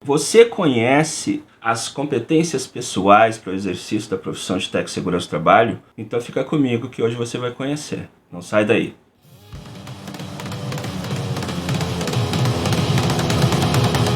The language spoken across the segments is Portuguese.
Você conhece as competências pessoais para o exercício da profissão de técnico de segurança do trabalho? Então fica comigo que hoje você vai conhecer. Não sai daí.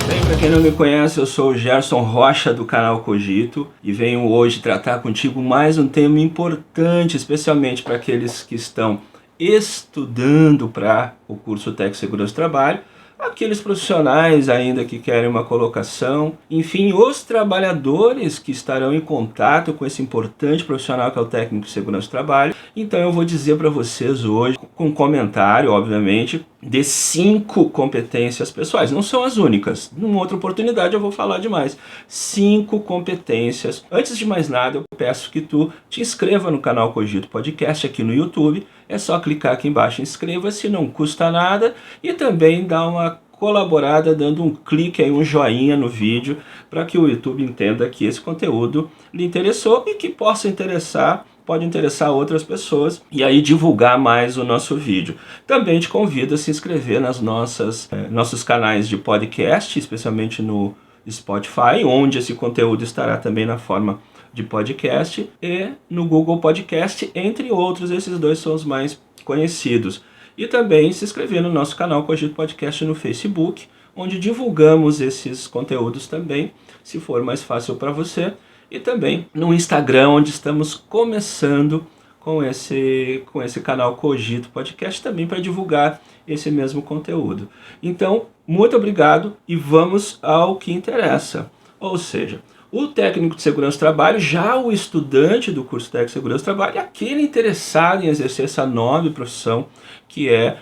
Bem, para quem não me conhece, eu sou o Gerson Rocha do canal Cogito e venho hoje tratar contigo mais um tema importante, especialmente para aqueles que estão estudando para o curso Técnico de Segurança do Trabalho, aqueles profissionais ainda que querem uma colocação, enfim, os trabalhadores que estarão em contato com esse importante profissional que é o técnico de segurança do trabalho. Então eu vou dizer para vocês hoje, com um comentário, obviamente, de 5 competências pessoais. Não são as únicas. Numa outra oportunidade eu vou falar de mais. 5 competências. Antes de mais nada, eu peço que tu te inscreva no canal Cogito Podcast aqui no YouTube. É só clicar aqui embaixo, inscreva-se, não custa nada. E também dá uma colaborada dando um clique aí, um joinha no vídeo, para que o YouTube entenda que esse conteúdo lhe interessou e que possa interessar, pode interessar outras pessoas e aí divulgar mais o nosso vídeo. Também te convido a se inscrever nas nossos canais de podcast, especialmente no Spotify, onde esse conteúdo estará também na forma de podcast, e no Google Podcast, entre outros. Esses dois são os mais conhecidos. E também se inscrever no nosso canal Cogito Podcast no Facebook, onde divulgamos esses conteúdos também, se for mais fácil para você. E também no Instagram, onde estamos começando com esse canal Cogito Podcast, também para divulgar esse mesmo conteúdo. Então, muito obrigado e vamos ao que interessa. Ou seja, o técnico de segurança do trabalho, já o estudante do curso técnico de segurança do trabalho, aquele interessado em exercer essa nobre profissão, que é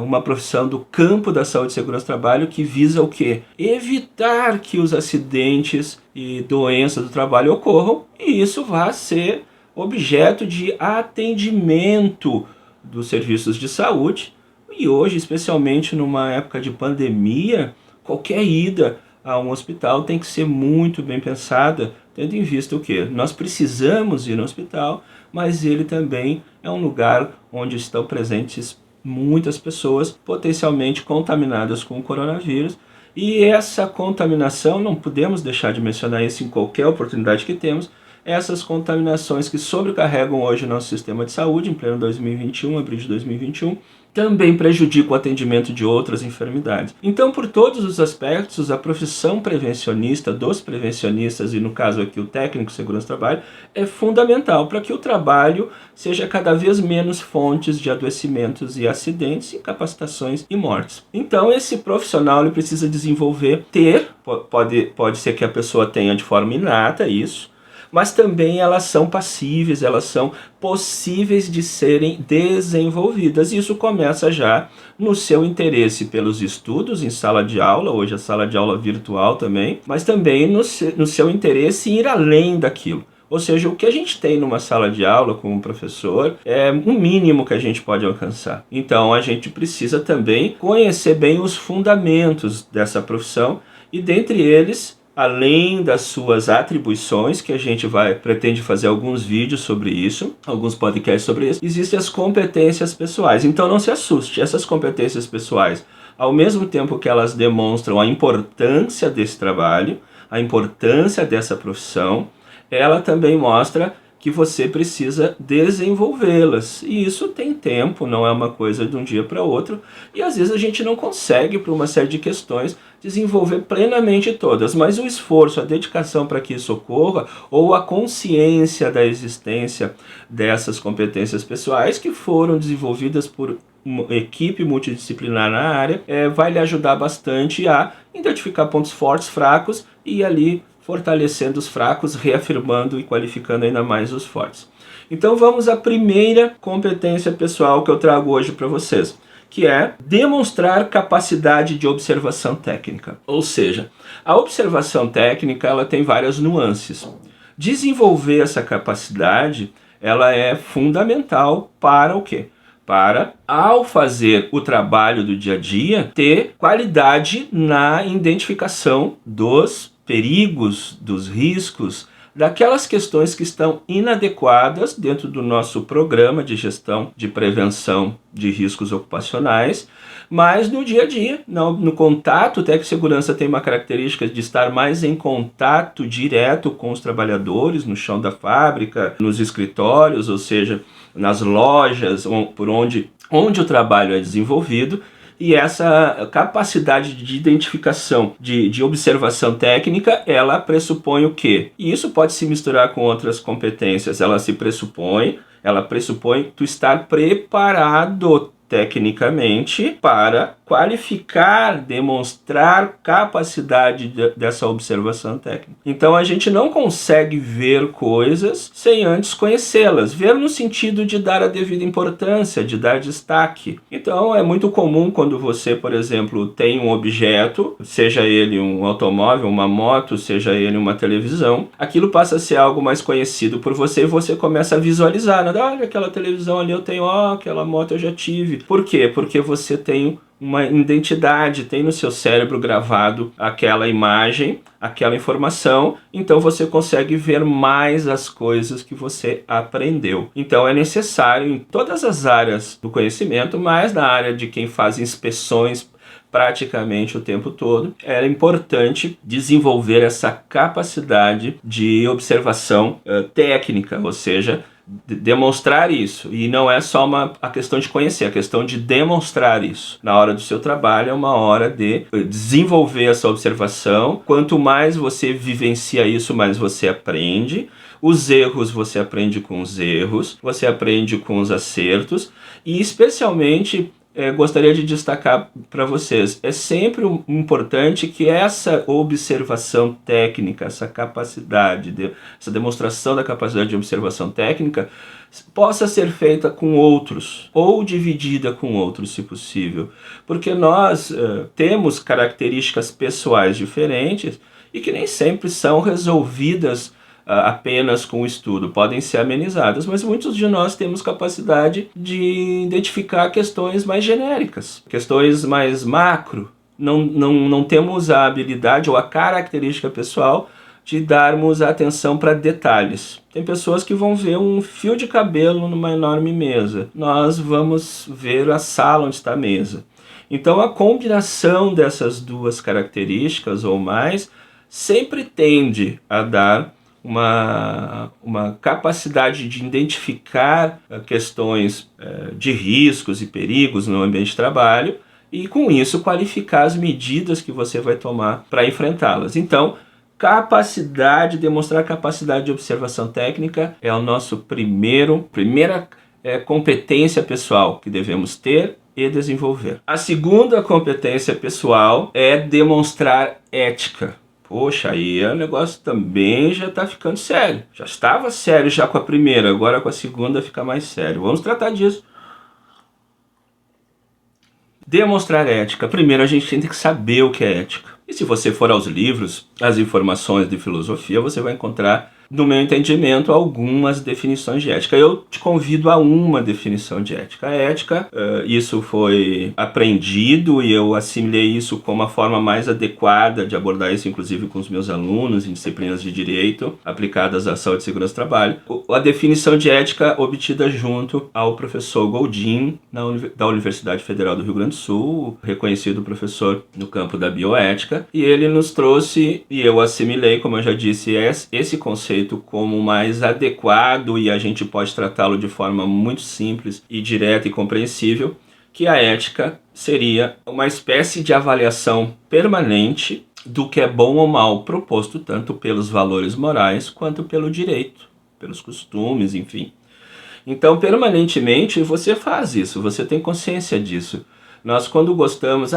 uma profissão do campo da saúde e segurança do trabalho, que visa o quê? Evitar que os acidentes e doenças do trabalho ocorram, e isso vai ser objeto de atendimento dos serviços de saúde. E hoje, especialmente numa época de pandemia, qualquer ida a um hospital tem que ser muito bem pensada, tendo em vista o quê? Nós precisamos ir no hospital, mas ele também é um lugar onde estão presentes muitas pessoas potencialmente contaminadas com o coronavírus. E essa contaminação, não podemos deixar de mencionar isso em qualquer oportunidade que temos, essas contaminações que sobrecarregam hoje o nosso sistema de saúde, em pleno 2021, abril de 2021, também prejudicam o atendimento de outras enfermidades. Então, por todos os aspectos, a profissão prevencionista, dos prevencionistas, e no caso aqui o técnico de segurança do trabalho, é fundamental para que o trabalho seja cada vez menos fontes de adoecimentos e acidentes, incapacitações e mortes. Então, esse profissional ele precisa desenvolver, pode ser que a pessoa tenha de forma inata isso, mas também elas são passíveis, elas são possíveis de serem desenvolvidas. Isso começa já no seu interesse pelos estudos em sala de aula, hoje a sala de aula virtual também, mas também no seu interesse em ir além daquilo. Ou seja, o que a gente tem numa sala de aula como professor é o mínimo que a gente pode alcançar. Então a gente precisa também conhecer bem os fundamentos dessa profissão e dentre eles, além das suas atribuições, que a gente pretende fazer alguns vídeos sobre isso, alguns podcasts sobre isso, existem as competências pessoais. Então não se assuste, essas competências pessoais, ao mesmo tempo que elas demonstram a importância desse trabalho, a importância dessa profissão, ela também mostra que você precisa desenvolvê-las. E isso tem tempo, não é uma coisa de um dia para outro. E às vezes a gente não consegue, por uma série de questões, desenvolver plenamente todas. Mas o esforço, a dedicação para que isso ocorra, ou a consciência da existência dessas competências pessoais que foram desenvolvidas por uma equipe multidisciplinar na área, vai lhe ajudar bastante a identificar pontos fortes, fracos e ali fortalecendo os fracos, reafirmando e qualificando ainda mais os fortes. Então vamos à primeira competência pessoal que eu trago hoje para vocês, que é demonstrar capacidade de observação técnica. Ou seja, a observação técnica ela tem várias nuances. Desenvolver essa capacidade ela é fundamental para o quê? Para, ao fazer o trabalho do dia a dia, ter qualidade na identificação dos perigos, dos riscos, daquelas questões que estão inadequadas dentro do nosso programa de gestão de prevenção de riscos ocupacionais, mas no dia a dia, no contato. O técnico de segurança tem uma característica de estar mais em contato direto com os trabalhadores, no chão da fábrica, nos escritórios, ou seja, nas lojas, por onde o trabalho é desenvolvido. E essa capacidade de identificação, de observação técnica, ela pressupõe o quê? E isso pode se misturar com outras competências. Ela pressupõe tu estar preparado tecnicamente para qualificar, demonstrar capacidade dessa observação técnica. Então a gente não consegue ver coisas sem antes conhecê-las. Ver no sentido de dar a devida importância, de dar destaque. Então é muito comum quando você, por exemplo, tem um objeto, seja ele um automóvel, uma moto, seja ele uma televisão, aquilo passa a ser algo mais conhecido por você e você começa a visualizar, né? Olha, aquela televisão ali eu tenho, aquela moto eu já tive. Por quê? Porque você tem uma identidade, tem no seu cérebro gravado aquela imagem, aquela informação, então você consegue ver mais as coisas que você aprendeu. Então é necessário em todas as áreas do conhecimento, mas na área de quem faz inspeções praticamente o tempo todo, é importante desenvolver essa capacidade de observação técnica, ou seja, demonstrar isso. E não é só a questão de conhecer, a questão de demonstrar isso. Na hora do seu trabalho é uma hora de desenvolver essa observação. Quanto mais você vivencia isso, mais você aprende. Os erros, você aprende com os erros, você aprende com os acertos. E especialmente gostaria de destacar para vocês, é sempre importante que essa observação técnica, essa capacidade, essa demonstração da capacidade de observação técnica possa ser feita com outros, ou dividida com outros, se possível. Porque nós temos características pessoais diferentes e que nem sempre são resolvidas apenas com o estudo, podem ser amenizadas, mas muitos de nós temos capacidade de identificar questões mais genéricas, questões mais macro. Não temos a habilidade ou a característica pessoal de darmos atenção para detalhes. Tem pessoas que vão ver um fio de cabelo numa enorme mesa, nós vamos ver a sala onde está a mesa. Então a combinação dessas duas características ou mais sempre tende a dar uma capacidade de identificar questões de riscos e perigos no ambiente de trabalho e, com isso, qualificar as medidas que você vai tomar para enfrentá-las. Então, demonstrar capacidade de observação técnica é o nosso primeira competência pessoal que devemos ter e desenvolver. A segunda competência pessoal é demonstrar ética. Poxa, aí o negócio também já está ficando sério. Já estava sério já com a primeira, agora com a segunda fica mais sério. Vamos tratar disso. Demonstrar ética. Primeiro a gente tem que saber o que é ética. E se você for aos livros, as informações de filosofia, você vai encontrar, no meu entendimento, algumas definições de ética. Eu te convido a uma definição de ética. A ética, isso foi aprendido e eu assimilei isso como a forma mais adequada de abordar isso, inclusive com os meus alunos em disciplinas de direito aplicadas à saúde e segurança do trabalho. A definição de ética obtida junto ao professor Goldin, da Universidade Federal do Rio Grande do Sul, reconhecido professor no campo da bioética, e ele nos trouxe, e eu assimilei, como eu já disse, esse conceito como mais adequado, e a gente pode tratá-lo de forma muito simples e direta e compreensível, que a ética seria uma espécie de avaliação permanente do que é bom ou mal, proposto tanto pelos valores morais quanto pelo direito, pelos costumes, enfim. Então, permanentemente, você faz isso, você tem consciência disso. Nós, quando gostamos,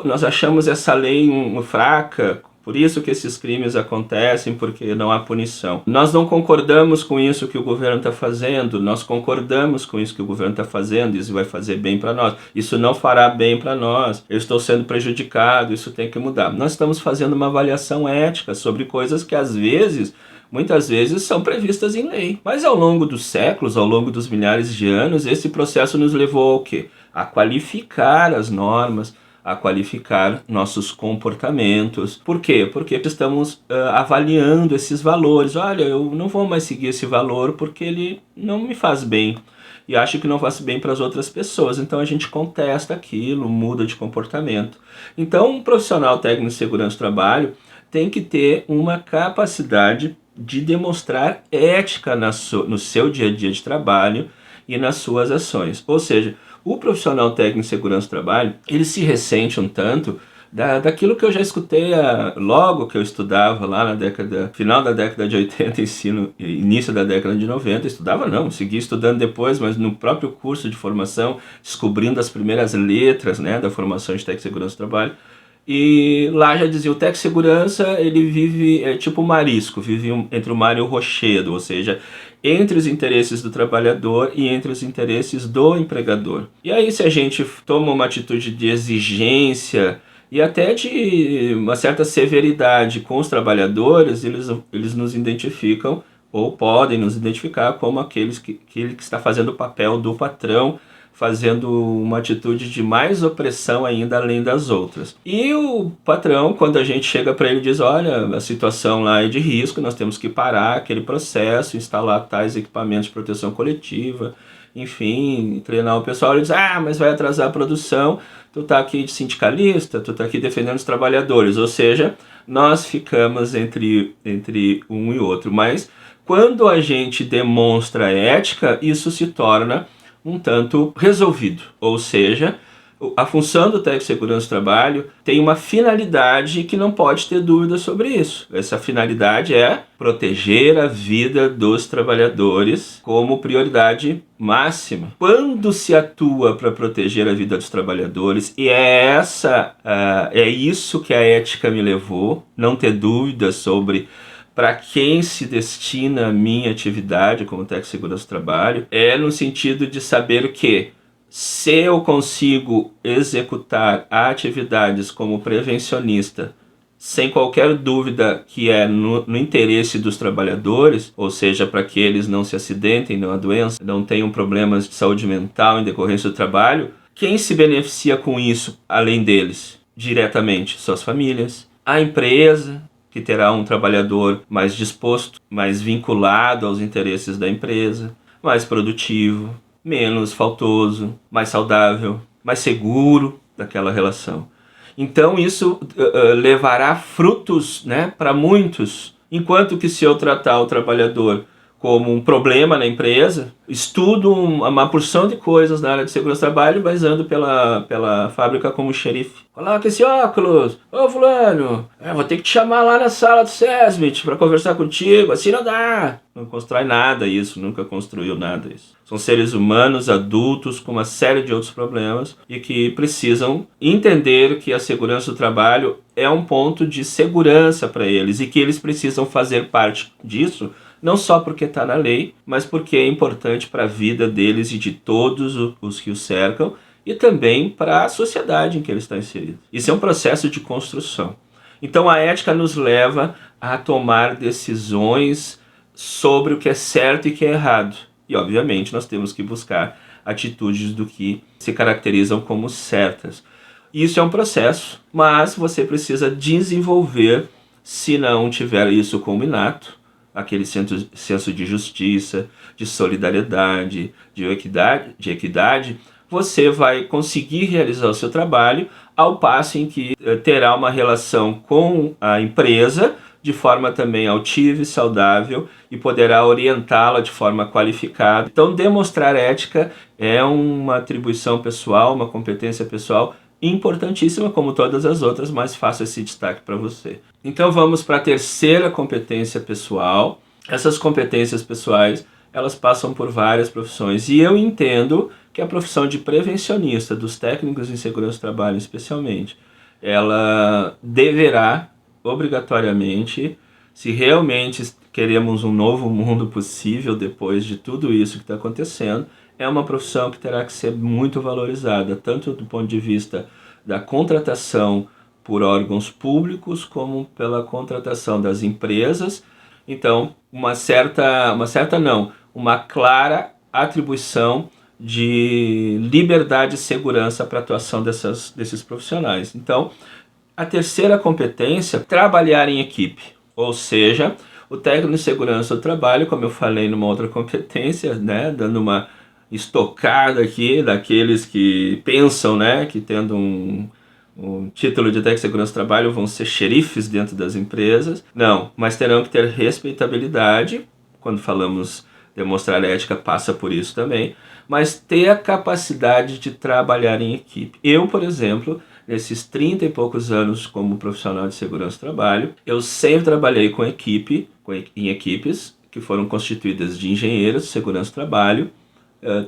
nós achamos essa lei fraca, por isso que esses crimes acontecem, porque não há punição. Nós não concordamos com isso que o governo está fazendo, nós concordamos com isso que o governo está fazendo, isso vai fazer bem para nós, isso não fará bem para nós, eu estou sendo prejudicado, isso tem que mudar. Nós estamos fazendo uma avaliação ética sobre coisas que muitas vezes são previstas em lei. Mas ao longo dos séculos, ao longo dos milhares de anos, esse processo nos levou ao quê? A qualificar as normas, a qualificar nossos comportamentos. Por quê? Porque estamos avaliando esses valores. Olha, eu não vou mais seguir esse valor porque ele não me faz bem. E acho que não faz bem para as outras pessoas. Então a gente contesta aquilo, muda de comportamento. Então um profissional técnico de segurança do trabalho tem que ter uma capacidade de demonstrar ética no seu dia a dia de trabalho e nas suas ações. Ou seja, o profissional técnico de segurança do trabalho, ele se ressente um tanto daquilo que eu já escutei logo que eu estudava lá final da década de 80, início da década de 90, estudava não, segui estudando depois, mas no próprio curso de formação, descobrindo as primeiras letras, né, da formação de técnico de segurança do trabalho, e lá já dizia, o técnico de segurança, ele vive, tipo marisco, vive entre o mar e o rochedo, ou seja, entre os interesses do trabalhador e entre os interesses do empregador. E aí se a gente toma uma atitude de exigência e até de uma certa severidade com os trabalhadores, eles nos identificam ou podem nos identificar como aquele que está fazendo o papel do patrão, fazendo uma atitude de mais opressão ainda além das outras. E o patrão, quando a gente chega para ele e diz, olha, a situação lá é de risco, nós temos que parar aquele processo, instalar tais equipamentos de proteção coletiva, enfim, treinar o pessoal, ele diz, mas vai atrasar a produção, tu tá aqui de sindicalista, tu tá aqui defendendo os trabalhadores, ou seja, nós ficamos entre um e outro. Mas quando a gente demonstra ética, isso se torna um tanto resolvido, ou seja, a função do técnico de segurança do trabalho tem uma finalidade que não pode ter dúvida sobre isso. Essa finalidade é proteger a vida dos trabalhadores como prioridade máxima. Quando se atua para proteger a vida dos trabalhadores, e é isso que a ética me levou, não ter dúvida sobre para quem se destina a minha atividade como técnico de segurança do trabalho, é no sentido de saber que se eu consigo executar atividades como prevencionista sem qualquer dúvida que é no interesse dos trabalhadores, ou seja, para que eles não se acidentem, não adoeçam, não tenham problemas de saúde mental em decorrência do trabalho, quem se beneficia com isso, além deles? Diretamente, suas famílias, a empresa, que terá um trabalhador mais disposto, mais vinculado aos interesses da empresa, mais produtivo, menos faltoso, mais saudável, mais seguro daquela relação. Então isso levará frutos, né, para muitos, enquanto que se eu tratar o trabalhador como um problema na empresa, estudo uma porção de coisas na área de segurança do trabalho, mas ando pela fábrica como xerife. Coloca esse óculos, ô fulano, vou ter que te chamar lá na sala do SESMIT para conversar contigo, assim não dá. Não constrói nada isso, nunca construiu nada isso. São seres humanos, adultos, com uma série de outros problemas e que precisam entender que a segurança do trabalho é um ponto de segurança para eles e que eles precisam fazer parte disso, não só porque está na lei, mas porque é importante para a vida deles e de todos os que os cercam e também para a sociedade em que ele está inserido. Isso é um processo de construção. Então a ética nos leva a tomar decisões sobre o que é certo e o que é errado. E obviamente nós temos que buscar atitudes do que se caracterizam como certas. Isso é um processo, mas você precisa desenvolver, se não tiver isso como inato, aquele senso de justiça, de solidariedade, de equidade, você vai conseguir realizar o seu trabalho ao passo em que terá uma relação com a empresa de forma também altiva e saudável e poderá orientá-la de forma qualificada. Então, demonstrar ética é uma atribuição pessoal, uma competência pessoal importantíssima, como todas as outras, mas faço esse destaque para você. Então vamos para a terceira competência pessoal. Essas competências pessoais, elas passam por várias profissões e eu entendo que a profissão de prevencionista, dos técnicos em segurança do trabalho especialmente, ela deverá, obrigatoriamente, se realmente queremos um novo mundo possível depois de tudo isso que está acontecendo, é uma profissão que terá que ser muito valorizada, tanto do ponto de vista da contratação por órgãos públicos, como pela contratação das empresas. Então, uma clara atribuição de liberdade e segurança para a atuação desses profissionais. Então, a terceira competência, trabalhar em equipe, ou seja, o técnico de segurança do trabalho, como eu falei numa outra competência, né, dando uma estocada aqui daqueles que pensam, né, que tendo um título de técnico de segurança do trabalho vão ser xerifes dentro das empresas. Não, mas terão que ter respeitabilidade. Quando falamos demonstrar ética, passa por isso também, mas ter a capacidade de trabalhar em equipe. Eu, por exemplo, nesses 30 e poucos anos como profissional de segurança do trabalho, eu sempre trabalhei em equipes que foram constituídas de engenheiros de segurança do trabalho,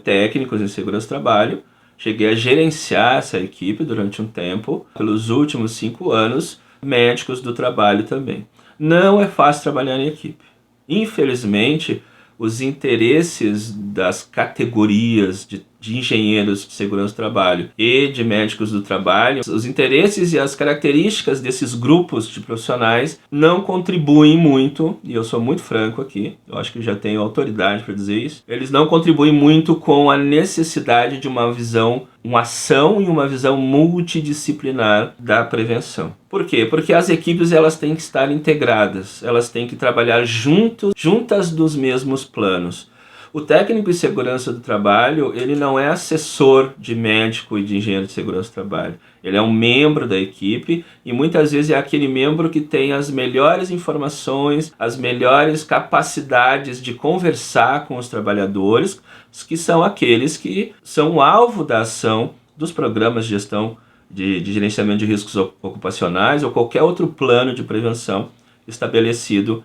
técnicos em segurança do trabalho. Cheguei a gerenciar essa equipe durante um tempo, pelos últimos 5 anos, médicos do trabalho também. Não é fácil trabalhar em equipe. Infelizmente, os interesses das categorias de engenheiros de segurança do trabalho e de médicos do trabalho, os interesses e as características desses grupos de profissionais não contribuem muito, e eu sou muito franco aqui, eu acho que já tenho autoridade para dizer isso, eles não contribuem muito com a necessidade de uma visão, uma ação e uma visão multidisciplinar da prevenção. Por quê? Porque as equipes elas têm que estar integradas, elas têm que trabalhar juntas dos mesmos planos. O técnico de segurança do trabalho, ele não é assessor de médico e de engenheiro de segurança do trabalho. Ele é um membro da equipe e muitas vezes é aquele membro que tem as melhores informações, as melhores capacidades de conversar com os trabalhadores, que são aqueles que são o alvo da ação dos programas de gestão de gerenciamento de riscos ocupacionais ou qualquer outro plano de prevenção estabelecido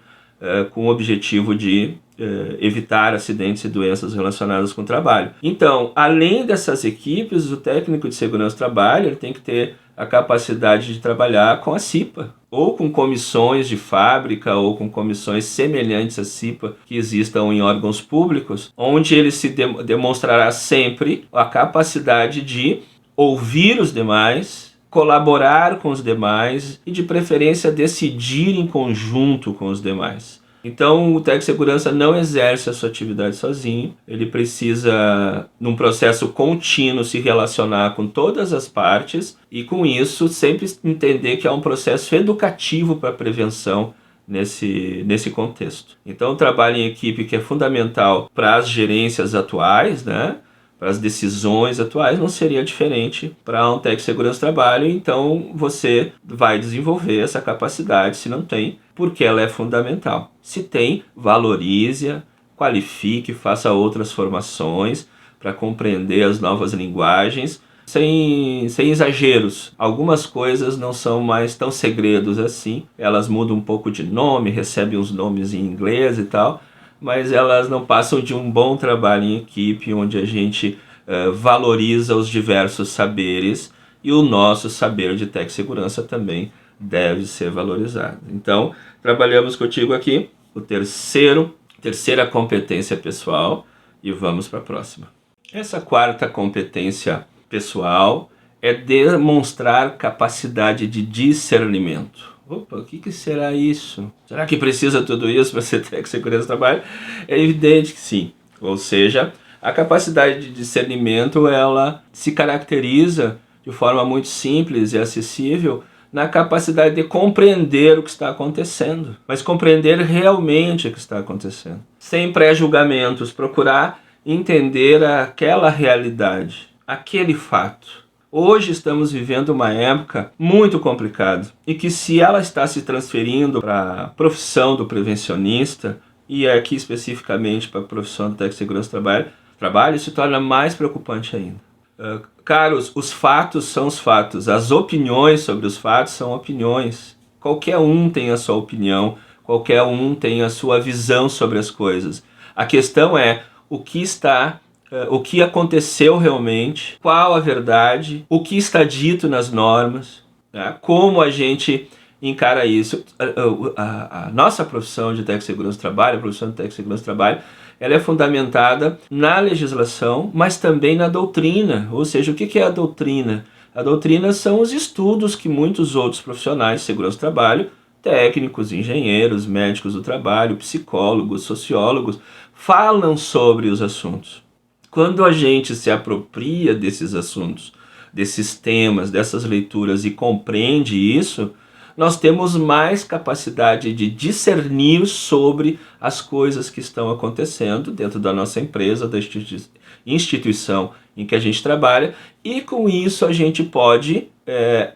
com o objetivo de evitar acidentes e doenças relacionadas com o trabalho. Então, além dessas equipes, o técnico de segurança do trabalho ele tem que ter a capacidade de trabalhar com a CIPA, ou com comissões de fábrica, ou com comissões semelhantes à CIPA que existam em órgãos públicos, onde ele se demonstrará sempre a capacidade de ouvir os demais, colaborar com os demais e, de preferência, decidir em conjunto com os demais. Então, o técnico de segurança não exerce a sua atividade sozinho, ele precisa, num processo contínuo, se relacionar com todas as partes e, com isso, sempre entender que é um processo educativo para a prevenção nesse contexto. Então, o trabalho em equipe que é fundamental para as gerências atuais, né? Para as decisões atuais, não seria diferente para um técnico de segurança do trabalho. Então você vai desenvolver essa capacidade, se não tem, porque ela é fundamental. Se tem, valorize-a, qualifique, faça outras formações para compreender as novas linguagens, sem exageros. Algumas coisas não são mais tão segredos assim, elas mudam um pouco de nome, recebem uns nomes em inglês e tal, mas elas não passam de um bom trabalho em equipe, onde a gente valoriza os diversos saberes e o nosso saber de técnico de segurança também deve ser valorizado. Então, trabalhamos contigo aqui o terceira competência pessoal e vamos para a próxima. Essa quarta competência pessoal é demonstrar capacidade de discernimento. Opa, o que será isso? Será que precisa tudo isso para ser técnico de segurança do trabalho? É evidente que sim. Ou seja, a capacidade de discernimento ela se caracteriza de forma muito simples e acessível na capacidade de compreender o que está acontecendo, mas compreender realmente o que está acontecendo, sem pré-julgamentos, procurar entender aquela realidade, aquele fato. Hoje estamos vivendo uma época muito complicada e que, se ela está se transferindo para a profissão do prevencionista e aqui especificamente para a profissão do técnico de segurança do trabalho, se torna mais preocupante ainda. Caros, os fatos são os fatos, as opiniões sobre os fatos são opiniões. Qualquer um tem a sua opinião, qualquer um tem a sua visão sobre as coisas. A questão é o que aconteceu realmente, qual a verdade, o que está dito nas normas, né? Como a gente encara isso. A nossa profissão de técnico de segurança do trabalho, a profissão de técnico de segurança do trabalho, ela é fundamentada na legislação, mas também na doutrina. Ou seja, o que é a doutrina? A doutrina são os estudos que muitos outros profissionais de segurança do trabalho, técnicos, engenheiros, médicos do trabalho, psicólogos, sociólogos, falam sobre os assuntos. Quando a gente se apropria desses assuntos, desses temas, dessas leituras e compreende isso, nós temos mais capacidade de discernir sobre as coisas que estão acontecendo dentro da nossa empresa, da instituição em que a gente trabalha, e com isso a gente pode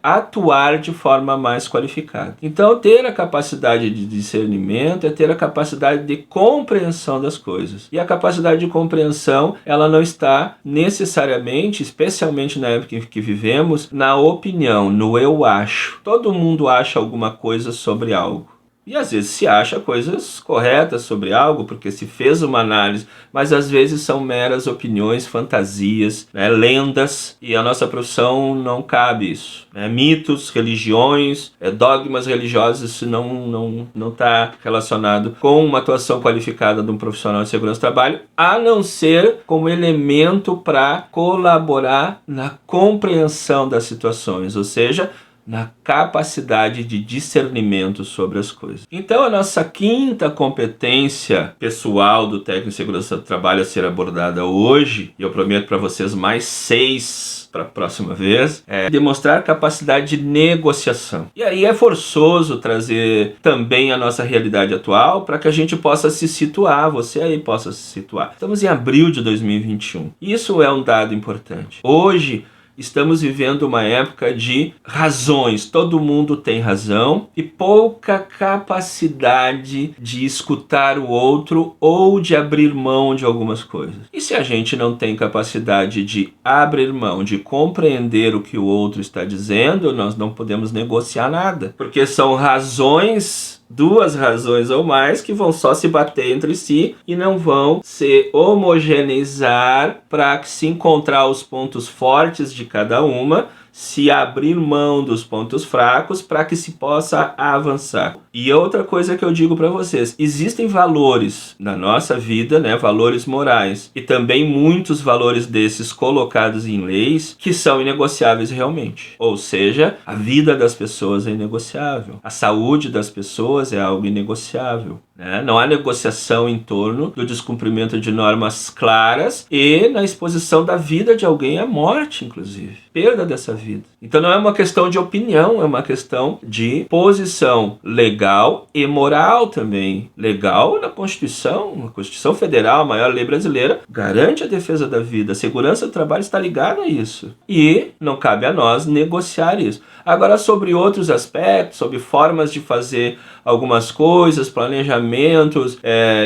atuar de forma mais qualificada. Então, ter a capacidade de discernimento é ter a capacidade de compreensão das coisas. E a capacidade de compreensão, ela não está necessariamente, especialmente na época em que vivemos, na opinião, no eu acho. Todo mundo acha alguma coisa sobre algo. E às vezes se acha coisas corretas sobre algo, porque se fez uma análise, mas às vezes são meras opiniões, fantasias, lendas, e a nossa profissão não cabe isso. Mitos, religiões, dogmas religiosos, isso não está relacionado com uma atuação qualificada de um profissional de segurança do trabalho, a não ser como elemento para colaborar na compreensão das situações, ou seja, na capacidade de discernimento sobre as coisas. Então, a nossa quinta competência pessoal do técnico de segurança do trabalho a ser abordada hoje, e eu prometo para vocês mais 6 para a próxima vez, é demonstrar capacidade de negociação. E aí é forçoso trazer também a nossa realidade atual para que a gente possa se situar, você aí possa se situar. Estamos em abril de 2021. Isso é um dado importante. Hoje, estamos vivendo uma época de razões, todo mundo tem razão e pouca capacidade de escutar o outro ou de abrir mão de algumas coisas. E se a gente não tem capacidade de abrir mão, de compreender o que o outro está dizendo, nós não podemos negociar nada, porque são razões, duas razões ou mais, que vão só se bater entre si e não vão se homogeneizar para se encontrar os pontos fortes de cada uma, se abrir mão dos pontos fracos para que se possa avançar. E outra coisa que eu digo para vocês, existem valores na nossa vida, valores morais, e também muitos valores desses colocados em leis que são inegociáveis realmente. Ou seja, a vida das pessoas é inegociável, a saúde das pessoas é algo inegociável. Não há negociação em torno do descumprimento de normas claras e na exposição da vida de alguém à morte, inclusive. Perda dessa vida. Então não é uma questão de opinião, é uma questão de posição legal e moral também. Legal na Constituição, a Constituição Federal, a maior lei brasileira, garante a defesa da vida. A segurança do trabalho está ligada a isso. E não cabe a nós negociar isso. Agora, sobre outros aspectos, sobre formas de fazer algumas coisas, planejamentos,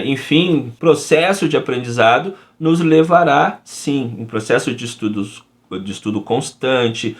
enfim, processo de aprendizado, nos levará, sim, um processo de estudo constante,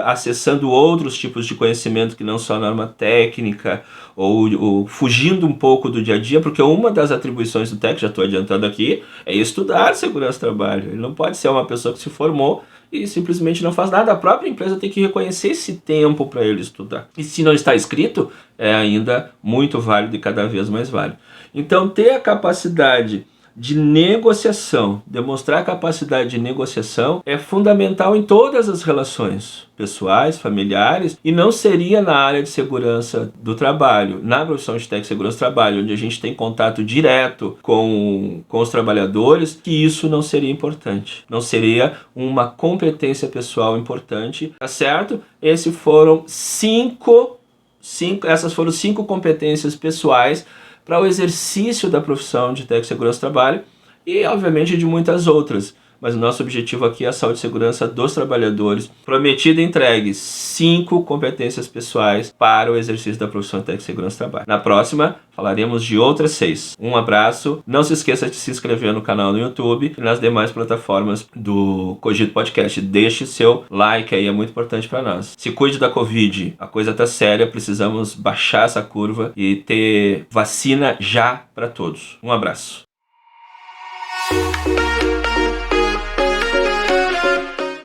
acessando outros tipos de conhecimento que não só a norma técnica, ou fugindo um pouco do dia a dia, porque uma das atribuições do técnico, já estou adiantando aqui, é estudar segurança do trabalho. Ele não pode ser uma pessoa que se formou e simplesmente não faz nada. A própria empresa tem que reconhecer esse tempo para ele estudar. E se não está escrito, é ainda muito válido e cada vez mais válido. Então, ter a capacidade de negociação, demonstrar capacidade de negociação é fundamental em todas as relações pessoais, familiares, e não seria na área de segurança do trabalho, na profissão de técnico de segurança do trabalho, onde a gente tem contato direto com os trabalhadores, que isso não seria importante, não seria uma competência pessoal importante, tá certo? Essas foram cinco competências pessoais para o exercício da profissão de técnico de segurança do trabalho e, obviamente, de muitas outras. Mas o nosso objetivo aqui é a saúde e segurança dos trabalhadores. Prometido e entregue 5 competências pessoais para o exercício da profissão de técnico de segurança do trabalho. Na próxima, falaremos de outras 6. Um abraço. Não se esqueça de se inscrever no canal no YouTube e nas demais plataformas do Cogito Podcast. Deixe seu like aí, é muito importante para nós. Se cuide da Covid. A coisa tá séria, precisamos baixar essa curva e ter vacina já para todos. Um abraço.